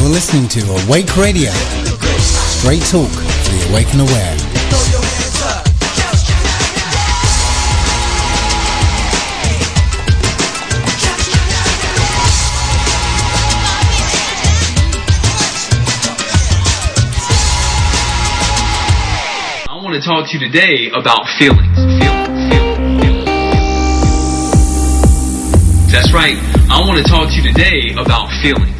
You're listening to Awake Radio, straight talk for the awake and aware. I want to talk to you today about feelings. That's right. I want to talk to you today about feelings.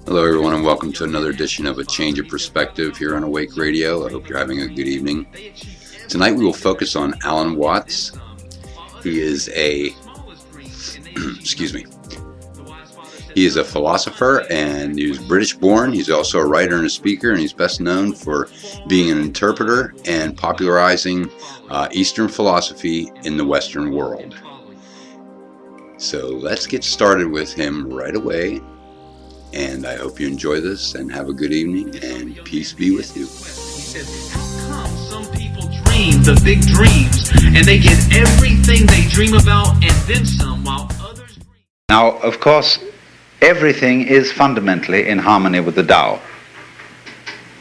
Hello, everyone, and welcome to another edition of A Change of Perspective here on Awake Radio. I hope you're having a good evening. Tonight we will focus on AlanWatts. He is He is a philosopher, and he was British-born. He's also a writer and a speaker, and he's best known for being an interpreter and popularizing Eastern philosophy in the Western world. So let's get started with him right away, and I hope you enjoy this and have a good evening, and peace be with you. He says, how come some people dream the big dreams, and they get everything they dream about and then some, while others dream? Now, of course, everything is fundamentally in harmony with the Tao.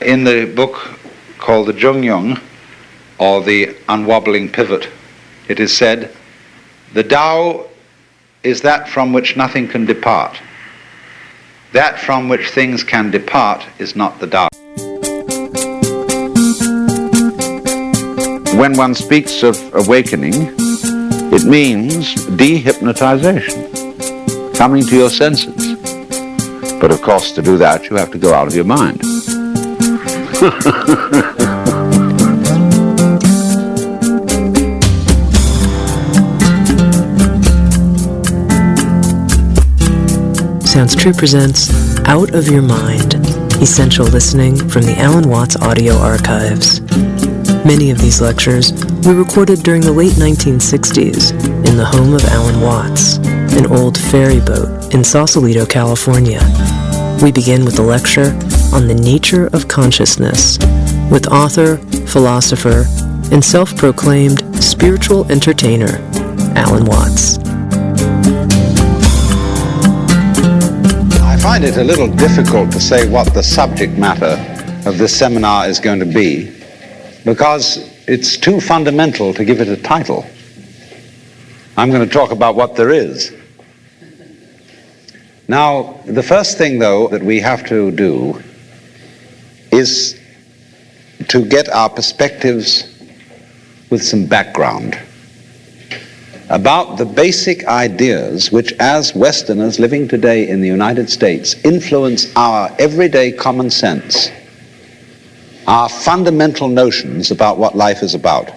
In the book called the Zhongyong, or the Unwobbling Pivot, it is said, the Tao is that from which nothing can depart. That from which things can depart is not the Tao. When one speaks of awakening, it means dehypnotization, coming to your senses. But of course, to do that, you have to go out of your mind. Sounds True presents Out of Your Mind, essential listening from the AlanWatts audio archives. Many of these lectures were recorded during the late 1960s in the home of Alan Watts, an old ferry boat in Sausalito, California. We begin with a lecture on the nature of consciousness with author, philosopher, and self-proclaimed spiritual entertainer, Alan Watts. I find it a little difficult to say what the subject matter of this seminar is going to be, because it's too fundamental to give it a title. I'm going to talk about what there is. Now, the first thing, though, that we have to do is to get our perspectives with some background about the basic ideas which, as Westerners living today in the United States, influence our everyday common sense, our fundamental notions about what life is about.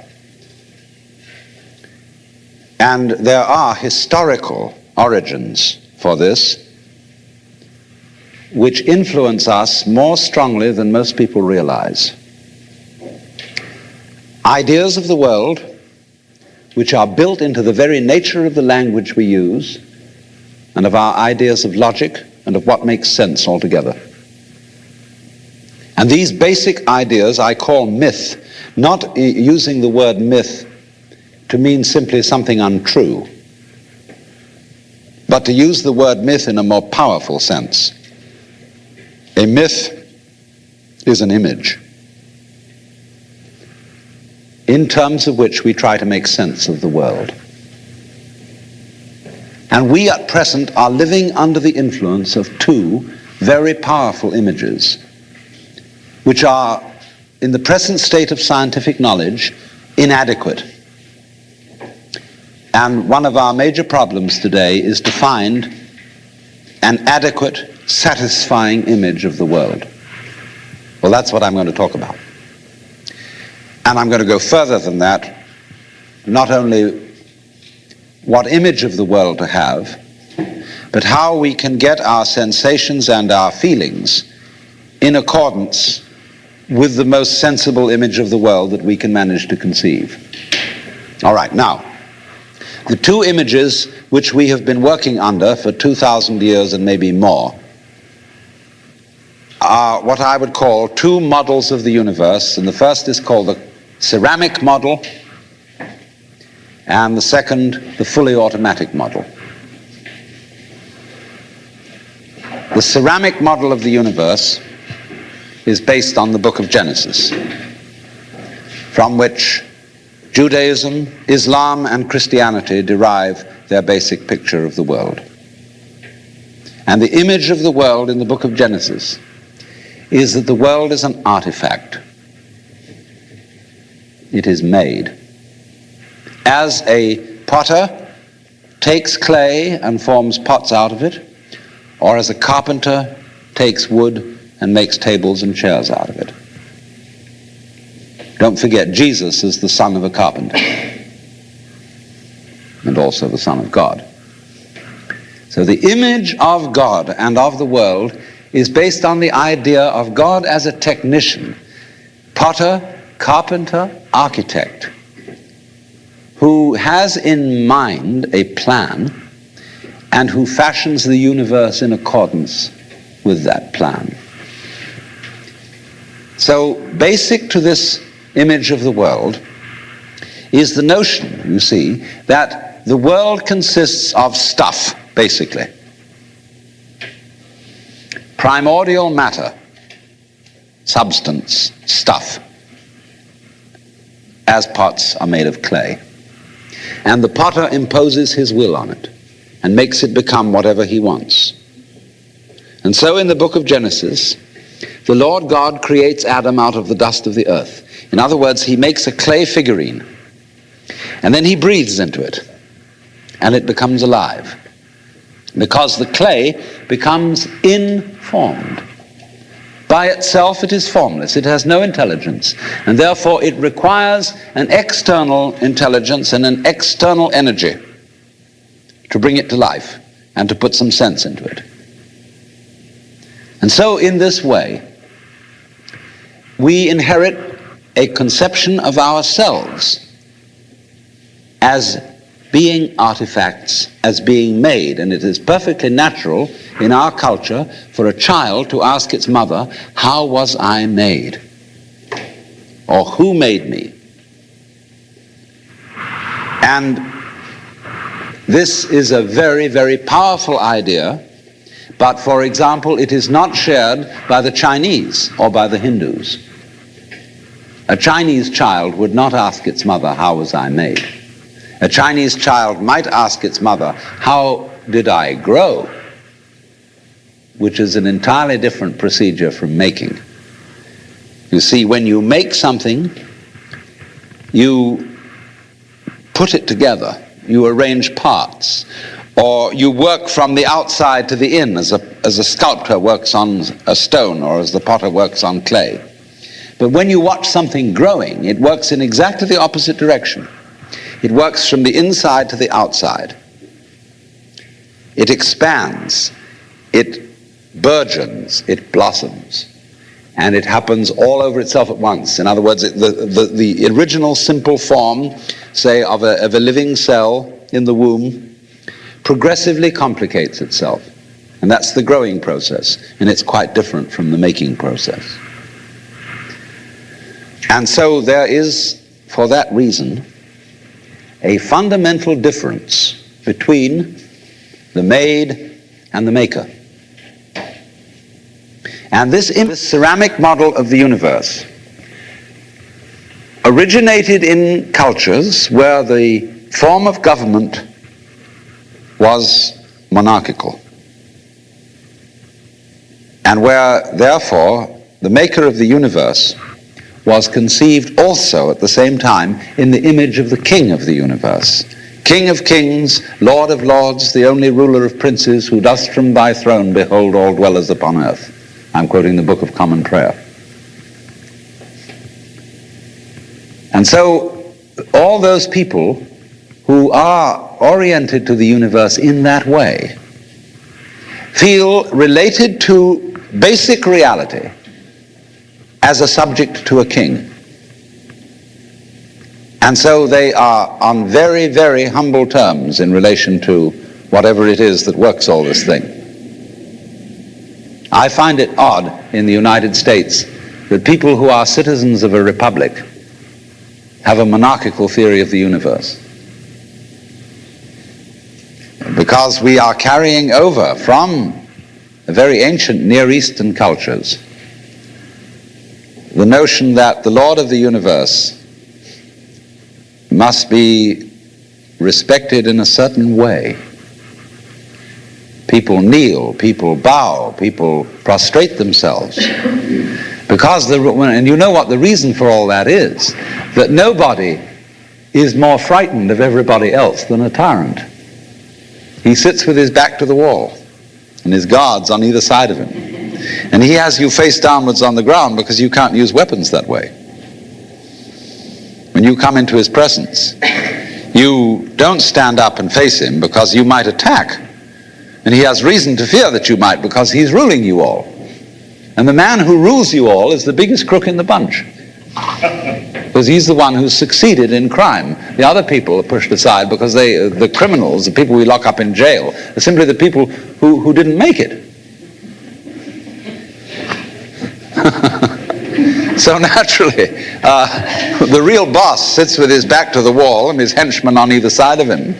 And there are historical origins for this which influence us more strongly than most people realize. Ideas of the world which are built into the very nature of the language we use and of our ideas of logic and of what makes sense altogether. And these basic ideas I call myth, not using the word myth to mean simply something untrue, but to use the word myth in a more powerful sense. A myth is an image in terms of which we try to make sense of the world. And we at present are living under the influence of two very powerful images, which are, in the present state of scientific knowledge, inadequate. And one of our major problems today is to find an adequate, satisfying image of the world. Well, that's what I'm going to talk about. And I'm going to go further than that, not only what image of the world to have, but how we can get our sensations and our feelings in accordance with the most sensible image of the world that we can manage to conceive. All right, now, the two images which we have been working under for 2,000 years and maybe more are what I would call two models of the universe, and the first is called the ceramic model, and the second, the fully automatic model. The ceramic model of the universe is based on the book of Genesis, from which Judaism, Islam, and Christianity derive their basic picture of the world. And the image of the world in the book of Genesis is that the world is an artifact. It is made. As a potter takes clay and forms pots out of it, or as a carpenter takes wood and makes tables and chairs out of it. Don't forget, Jesus is the son of a carpenter and also the Son of God. So the image of God and of the world is based on the idea of God as a technician, potter, carpenter, architect, who has in mind a plan and who fashions the universe in accordance with that plan. So basic to this image of the world is the notion, you see, that the world consists of stuff, basically. Primordial matter, substance, stuff, as pots are made of clay. And the potter imposes his will on it and makes it become whatever he wants. And so in the book of Genesis, the Lord God creates Adam out of the dust of the earth. In other words, he makes a clay figurine, and then he breathes into it, and it becomes alive. Because the clay becomes informed. By itself it is formless, it has no intelligence, and therefore it requires an external intelligence and an external energy to bring it to life and to put some sense into it. And so in this way, we inherit a conception of ourselves as being artifacts, as being made. And it is perfectly natural in our culture for a child to ask its mother, how was I made? Or who made me? And this is a very, very powerful idea, but for example, it is not shared by the Chinese or by the Hindus. A Chinese child would not ask its mother, how was I made? A Chinese child might ask its mother, how did I grow? Which is an entirely different procedure from making. You see, when you make something, you put it together, you arrange parts, or you work from the outside to the in, as a sculptor works on a stone or as the potter works on clay. But when you watch something growing, it works in exactly the opposite direction. It works from the inside to the outside. It expands, it burgeons, it blossoms, and it happens all over itself at once. In other words, the original simple form, say, of a living cell in the womb, progressively complicates itself. And that's the growing process, and it's quite different from the making process. And so there is, for that reason, a fundamental difference between the made and the maker. And this ceramic model of the universe originated in cultures where the form of government was monarchical, and where, therefore, the maker of the universe was conceived also at the same time in the image of the king of the universe. King of kings, Lord of lords, the only ruler of princes, who dost from thy throne behold all dwellers upon earth. I'm quoting the Book of Common Prayer. And so all those people who are oriented to the universe in that way feel related to basic reality as a subject to a king. And so they are on very, very humble terms in relation to whatever it is that works all this thing. I find it odd in the United States that people who are citizens of a republic have a monarchical theory of the universe. Because we are carrying over from very ancient Near Eastern cultures, the notion that the Lord of the universe must be respected in a certain way. People kneel, people bow, people prostrate themselves. Because, and you know what the reason for all that is, that nobody is more frightened of everybody else than a tyrant. He sits with his back to the wall, and his guards on either side of him. And he has you face downwards on the ground because you can't use weapons that way. When you come into his presence, you don't stand up and face him because you might attack. And he has reason to fear that you might, because he's ruling you all. And the man who rules you all is the biggest crook in the bunch. Because he's the one who's succeeded in crime. The other people are pushed aside because the criminals, the people we lock up in jail, are simply the people who didn't make it. So naturally, the real boss sits with his back to the wall and his henchmen on either side of him.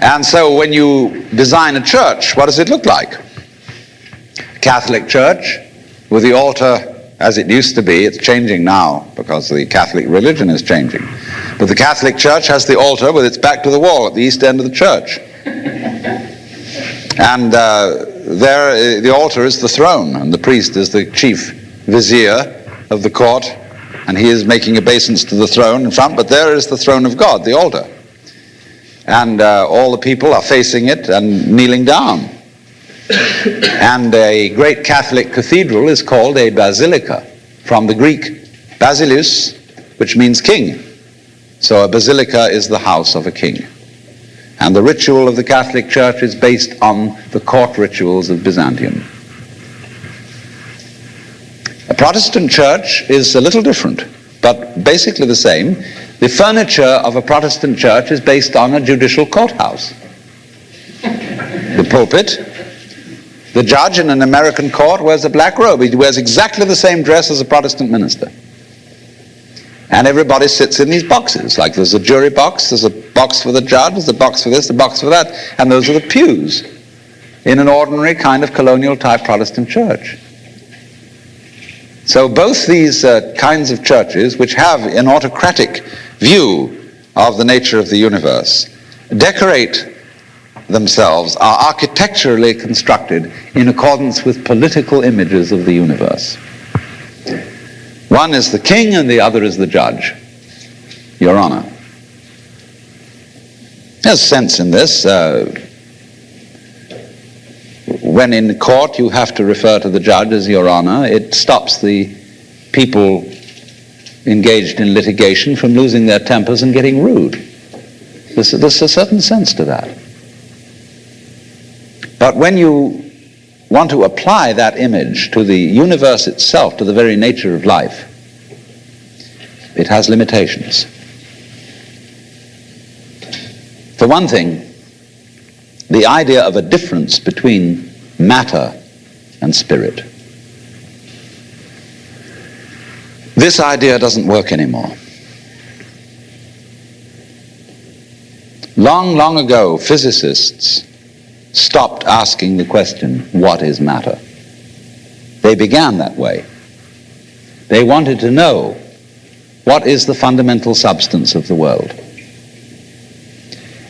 And so when you design a church, what does it look like? Catholic church with the altar as it used to be. It's changing now because the Catholic religion is changing. But the Catholic church has the altar with its back to the wall at the east end of the church. And there the altar is the throne, and the priest is the chief vizier of the court, and he is making obeisance to the throne in front, but there is the throne of God, the altar. And all the people are facing it and kneeling down. And a great Catholic cathedral is called a basilica, from the Greek basileus, which means king. So a basilica is the house of a king. And the ritual of the Catholic Church is based on the court rituals of Byzantium. A Protestant church is a little different, but basically the same. The furniture of a Protestant church is based on a judicial courthouse. The pulpit. The judge in an American court wears a black robe. He wears exactly the same dress as a Protestant minister. And everybody sits in these boxes. Like there's a jury box, there's a box for the judge, there's a box for this, a box for that, and those are the pews in an ordinary kind of colonial type Protestant church. So both these kinds of churches, which have an autocratic view of the nature of the universe, decorate themselves, are architecturally constructed in accordance with political images of the universe. One is the king and the other is the judge, Your Honor. There's sense in this. When in court you have to refer to the judge as Your Honor, it stops the people engaged in litigation from losing their tempers and getting rude. There's a certain sense to that. But when you want to apply that image to the universe itself, to the very nature of life, it has limitations. For one thing, the idea of a difference between matter and spirit. This idea doesn't work anymore. Long, long ago, physicists stopped asking the question, what is matter? They began that way. They wanted to know, what is the fundamental substance of the world?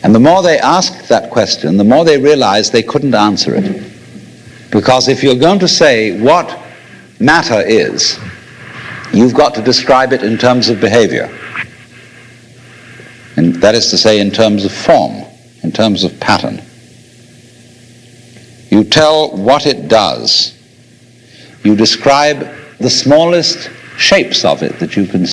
And the more they asked that question, the more they realized they couldn't answer it. Because if you're going to say what matter is, you've got to describe it in terms of behavior. And that is to say, in terms of form, in terms of pattern. You tell what it does. You describe the smallest shapes of it that you can